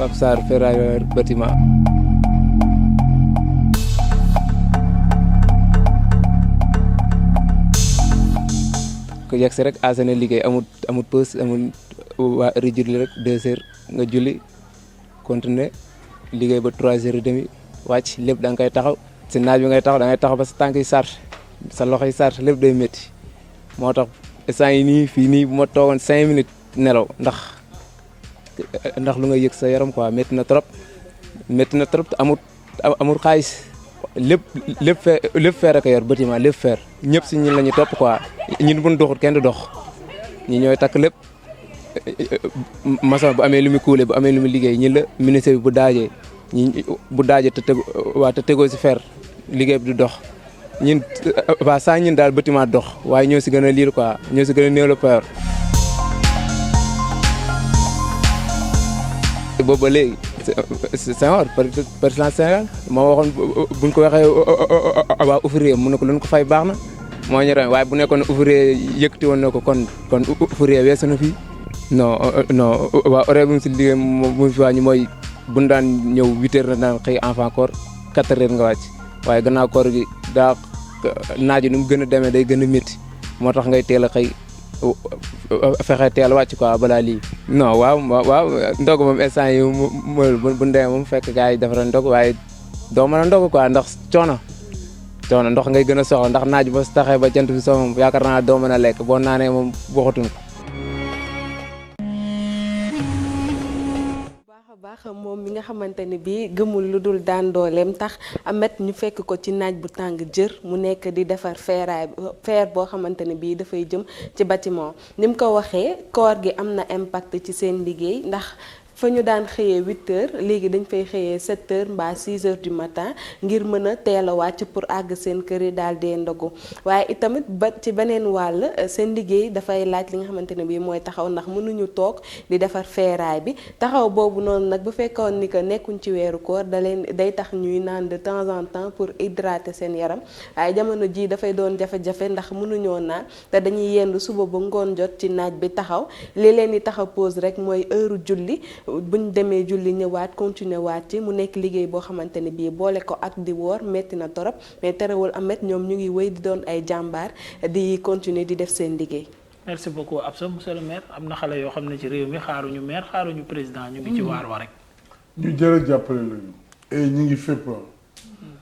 Pape Sarr ferrailleur bâtiment. ko yegg si rek asane liggéey amul pause amul waa heure julli rek 2 heures nga julli continuer liggéey ba 3 heures et demi wàcc lépp da nga koy taxaw si naaj bi ngay taxaw da ngay taxaw ba sa tànk yi sar sa loxo yi sar lépp day métti moo tax instant yi nii fii nii bu ma toogoon 5 minutes nelaw ndax lu nga yëg sa yaram quoi métti na trop te amul xaalis lépp feer ak yor bâtiment lépp feer ñëpp si ñun la ñu topp quoi ñun bu ñu doxut kenn du dox ñi ñooy takk lépp maçon bu amee lu muy kuule bu amee lu muy liggéey ñi la ministre bi bu daajee te tegoo si fer liggéey bi du dox ñun waa saa ñun daal bâtiment dox waaye ñoo si gën a liir quoi ñoo si gën a néew la peur. boobu ba léegi Senghor président Sénégal moo waxoon buñ ko waxee waa ouvrier mu ne ko lu ñu ko fay baax na moo ñu ren waaye bu nekkoon ouvrier yëkkati woon na ko kon ouvrier weesu na fii non waa horaire bu mu si liggéey mu fi wàññi mooy buñ daan ñëw 8 heures na daan xëy enfant koor 4 heures nga wàcc waaye gannaaw koor gi daa naaj nu mu gën a demee day gën a métti moo tax ngay teel a xëy fexe teel wàcc quoi balaa lii. non waaw ndog moom instant yi bu ndee moom fekk gars yi defara ndog waaye doo mën a ndog quoi ndax coono ndox ngay gën a soxla ndax naaj ba taxee ba jant bi soo moom yaakaar naa doo mën a lekk boo naanee moom waxatuñ ko. baax moom mi nga xamante ni bii gëmul lu dul daan dooleem tax Ameth ñu fekk ko ci naaj bu tàng jër mu nekk di defar fer boo xamante ni bii dafay jëm ci bâtiment ni mu ko waxee koor gi am na impact ci seen liggéey ndax fa ñu daan xëyee 8 heures léegi dañ fay xëyee 7 heures mbaa 6 heures du matin ngir mën a teel a wàcc pour àgg seen kër yi daal dee ndogu waaye itamit ba ci beneen wàll seen liggéey dafay laaj li nga xamante ne bii mooy taxaw ndax mënuñu toog di defar feeraay bi taxaw boobu noonu nag bu fekkoon ni que nekkuñ ci weeru koor day tax ñuy naan de temps en temps pour hydrater seen yaram waaye jamono ji dafay doon jafe-jafe ndax mënuñoo naan te dañuy yendu suba ba ngoon jot ci naaj bi taxaw li leen di taxaw pause rek mooy heure julli buñ demee julli ñëwaat continuer waat ci mu nekk liggéey boo xamante ne bii boole ko ak di woor metti na torop mais terewul Ameth ñoom ñu ngi wéy di doon ay jàmbaar di continuer di def seen liggéey. merci beaucoup Absa monsieur le maire am na xale yoo xam ne ci réew mi xaaruñu maire xaaruñu président ñu ngi ci waar wa rek. ñu jërë jàppale lañu. et ñu ngi fépp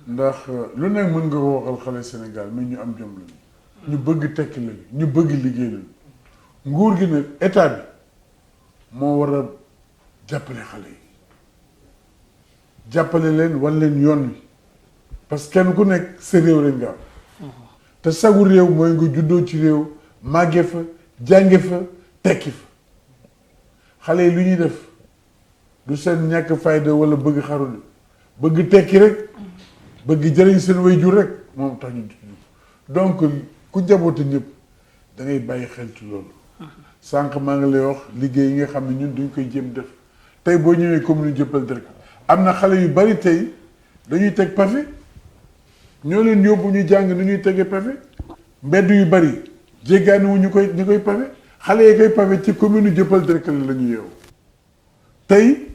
ndax lu ne mën nga ko waxal xale Sénégal mais ñu am jom lañu. ñu bëgg tekki lañu ñu bëgg liggéey lañu nguur gi nag état bi moo war a jàppale xale yi jàppale leen wan leen yoon wi parce que kenn ku nekk sa réew rek nga am te sagu réew mooy nga juddoo ci réew màgge fa jànge fa tekki fa xale yi lu ñuy def du seen ñàkk fayda wala bëgg xarul bëgg tekki rek bëgg jëriñ seen waajur rek moom tax ñu donc ku njaboote ñëpp da ngay bàyyi xel ci loolu sànq maa ngi lay wax liggéey yi nga xam ne ñun duñ koy jéem def tey boo ñëwee commune Dieuppeul Derklé am na xale yu bari tey dañuy teg pavé ñoo leen yóbbu ñu jàng ni ñuy tegee pavé mbedd yu bari jéggaani wu ñu koy pavé xale yi koy pavé ci commune Dieuppeul Derklé la ñu yeewu tey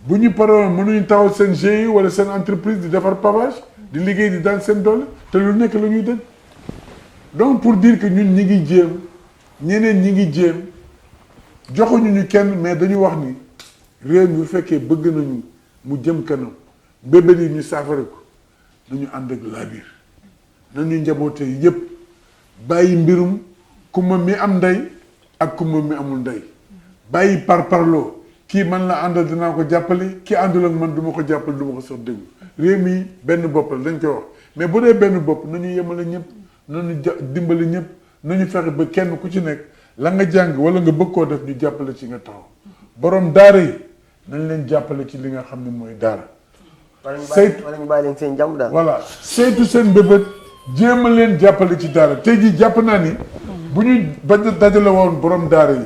bu ñu paroon mënuñu taxaw seen GIE wala seen entreprise di defar pavage di liggéey di daan seen doole te lu nekk la ñuy dëgg donc pour dire que ñun ñi ngi jéem ñeneen ñi ngi jéem joxuñu ñu kenn mais dañu wax ni réew mi bu fekkee bëgg nañu mu jëm kanam bébét yi ñu saafara ko nañu ànd ak laabiir nañu njaboote yépp bàyyi mbirum kumba mi am ndey ak kumba mi amul ndey bàyyi parloo kii man la àndal dinaa ko jàppale kii àndul ak man du ma ko jàppale du ma ko sax déglu réew mi benn bopp la dañ koy wax mais bu dee benn bopp nañu yemale ñëpp nañu dimbali ñëpp nañu fexe ba kenn ku ci nekk la nga jàng wala nga bëgg koo def ñu jàppale ci nga taxaw borom daara yi nañ leen jàppale ci li nga xam ne mooy daara. saytu wala ñu bàyyi leen seen jàmm daal. voilà saytu seen bébét jéem a leen jàppale ci daara tey jii jàpp naa ni. bu ñu ba dajale woon borom daara yi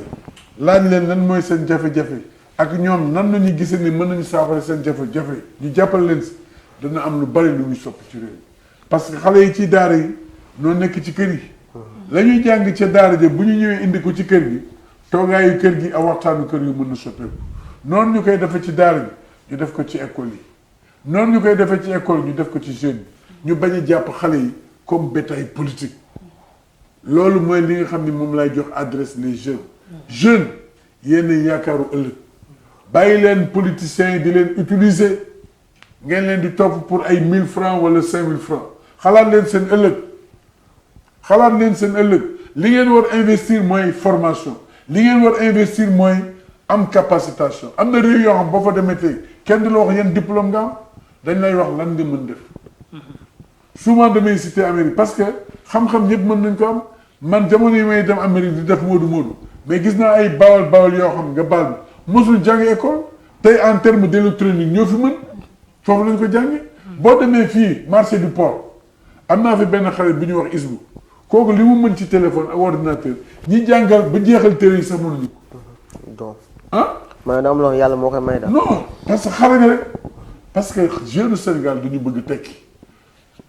laaj leen lan mooy seen jafe-jafe ak ñoom nan nañu gisee ni mën nañu saafara seen jafe-jafe ñu jàppale leen si dana am lu bari lu muy soppi ci réew parce que xale yi ci daara yi noo nekk ci kër yi. la ñuy jàng ca daara ja bu ñu ñëwee indi ko ci kër gi toogaayu kër gi ak waxtaanu kër yu mën na soppeeku noonu ñu koy defee ci daara ji ñu def ko ci école yi noonu ñu koy defee ci école ñu def ko ci jeunes ñu bañ a jàpp xale yi comme bétail politique loolu mooy li nga xam ne moom lay jox adresse les jeunes yéen yaakaaru ëllëg bàyyi leen politiciens yi di leen utiliser ngeen leen di topp pour ay 1000 francs wala 5000 francs xalaat leen seen ëllëg li ngeen war investir mooy formation li ngeen war investir mooy am capacitation am na réew yoo xam boo fa demee tey kenn du la wax yan diplôme nga am dañ lay wax lan nga mën def souvent damay citer Amérique parce que xam-xam ñëpp mën nañ ko am man jamono yi may dem Amérique di def moodu mais gis naa ay bawal yoo xam nga baal bi mosul jàng école tey en terme d'électronique ñoo fi mën foofu lañ ko jànge boo demee fii marché du port am naa fi benn xale bi ñuy wax Isbu kooku li mu mën ci téléphone ak ordinateur ñi jàngal ba jeexal téere yi sax mënuñu ko. donc ah. maanaam daa am loo yàlla moo koy may daal. non parce que xale nga rek parce que jeune Sénégal du ñu bëgg tekki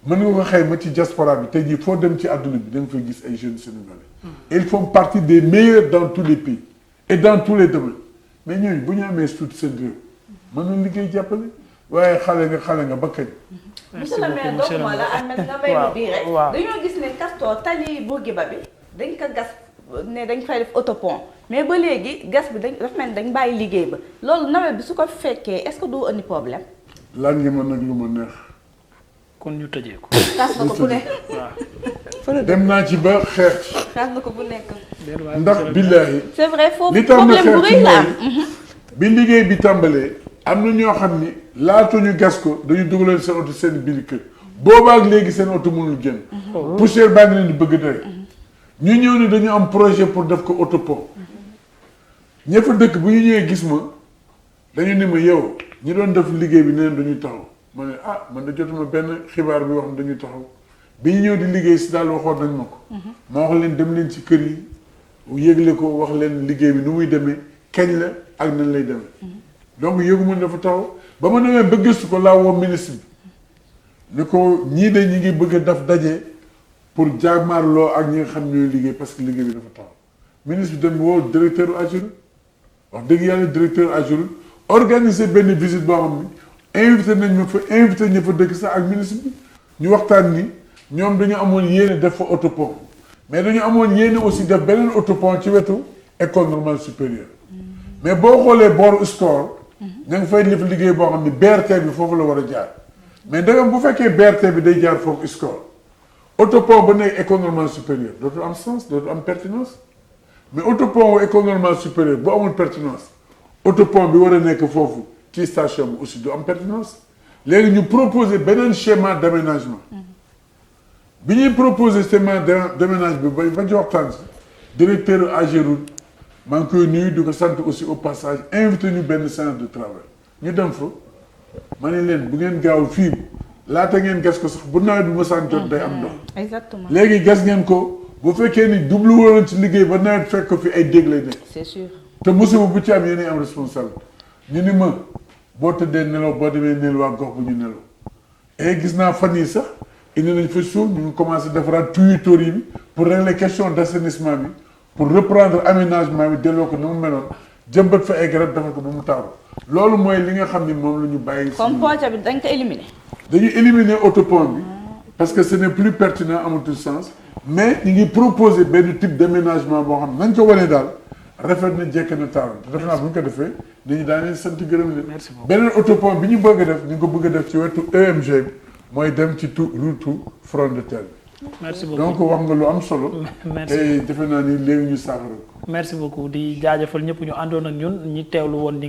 mën nga ko xayma ci diaspora bi tey jii foo dem ci àdduna bi da nga fay gis ay jeunes sénégalais. et ils font partie des meilleurs dans tous les pays et dans tous les domaines mais ñooñu bu ñu amee suut seen réew mën nañu liggéey jàppale waaye xale nga ba kañ. monsieur le maire dooguma la Ahmed nga may ma bii rek dañoo gis ne Castor tali Bourguiba bi dañ ko gas ne dañ fay def autopont mais ba léegi gas bi dafa mel ni dañ bàyyi liggéey ba loolu nawet bi su ko fekkee est-ce que du andi problème. lan nga mën nag lu ma neex. kon ñu tëjee ko. xaas na ko bu nekk. waaw. dem naa ci ba xeex. xaas na ko bu nekk. ndax billaahi c'est vrai foofu li tax ma problème bu xeex ci rëy la am. mooy bi liggéey bi tàmbalee am na ñoo xam ni laata ñu gas ko dañu dugalal seen oto seen biir kër boobaak léegi seen oto mënul génn poussière baa ngi leen di bëgg dee ñu ñëw ni dañu am projet pour def ko autopont ña fa dëkk bu ñu ñëwee gis ma dañu ni ma yow ñi doon def liggéey bi neen dañuy taxaw ma ne man da jotuma benn xibaar bi wax ne dañuy taxaw bi ñu ñëw di liggéey si daal waxoon nañ ma ko ma wax leen dem leen ci kër yi yëgle ko wax leen liggéey bi nu muy demee kañ la ak nan lay demee donc yëgu ma dafa taxaw ba ma demee ba gëstu ko laa woo ministre bi ni ko ñii de ñi ngi bëgg a def daje pour jàmmaarloo ak ñi nga xam ñooy liggéey parce que liggéey bi dafa taxaw ministre bi dem woo directeur AGEROUTE wax dëgg yàlla directeur AGEROUTE organiser benn visite boo xam ni invité nañ ma fa invité ña fa dëkk sax ak ministre bi ñu waxtaan ni ñoom dañu amoon yéene def fa autopont mais dañu amoon yéene aussi def beneen autopont ci wetu école normale supérieure mais boo xoolee booru score ña nga fay def liggéey boo xam ni BRT bi foofu la war a jaar mais dagam bu fekkee BRT bi day jaar foofu score autopont ba nekk école normale supérieure dootul am sens dootul am pertinence mais autopont wu école normale supérieure bu amul pertinence autopont bi war a nekk foofu ci station bi aussi du am pertinence léegi ñu proposer beneen schéma d'aménagement bi ñuy proposer schéma d'aménagement bi ba ci waxtaan si directeur AGEROUTE maa ngi koy nuyu di ko sant aussi au passage invité ñu benn séance de travail ñu dem fa ma ne leen bu ngeen gaaw fii laata ngeen gas ko sax bu nawet bi mësaan jot day am ndox. exactement léegi gas ngeen ko bu fekkee ni jublu woon ci liggéey ba nawet fekk ko fi ay dégg lay nekk. c'est sûr. te musiba bu ci am yéen am responsable ñu ni ma boo tëddee nelaw boo demee nelaw waa gox bu ñu nelaw et gis naa fan yii sax indi nañ fa suuf ñu ngi commencé defaraat tuyauterie bi pour régler question d'assainissement bi pour reprendre aménagement bi delloo ko ni mu meloon jëmbat fa ay garab defal ko ba mu taaru loolu mooy li nga xam ni moom la ñu bàyyi. comme projet bi dañ ko éliminer. dañu éliminer autopont bi parce que ce n'est plus pertinent amatul sens mais ñu ngi proposer benn type d'aménagement boo xam nañ ko wane daal rafet na jekk na taaru te def naa bu ñu ko defee dañu daan leen sant gërëm leen. merci beaucoup beneen autopont bi ñu bëgg a def ñu ngi ko bëgg a def ci wetu EMG bi mooy dem ci route front de terre bi. merci beaucoup donc wax nga lu am solo. merci te defe naa ni léegi ñu saafara ko. merci beaucoup di jaajëfal ñëpp ñu àndoon ak ñun ñi teewlu woon ñi nga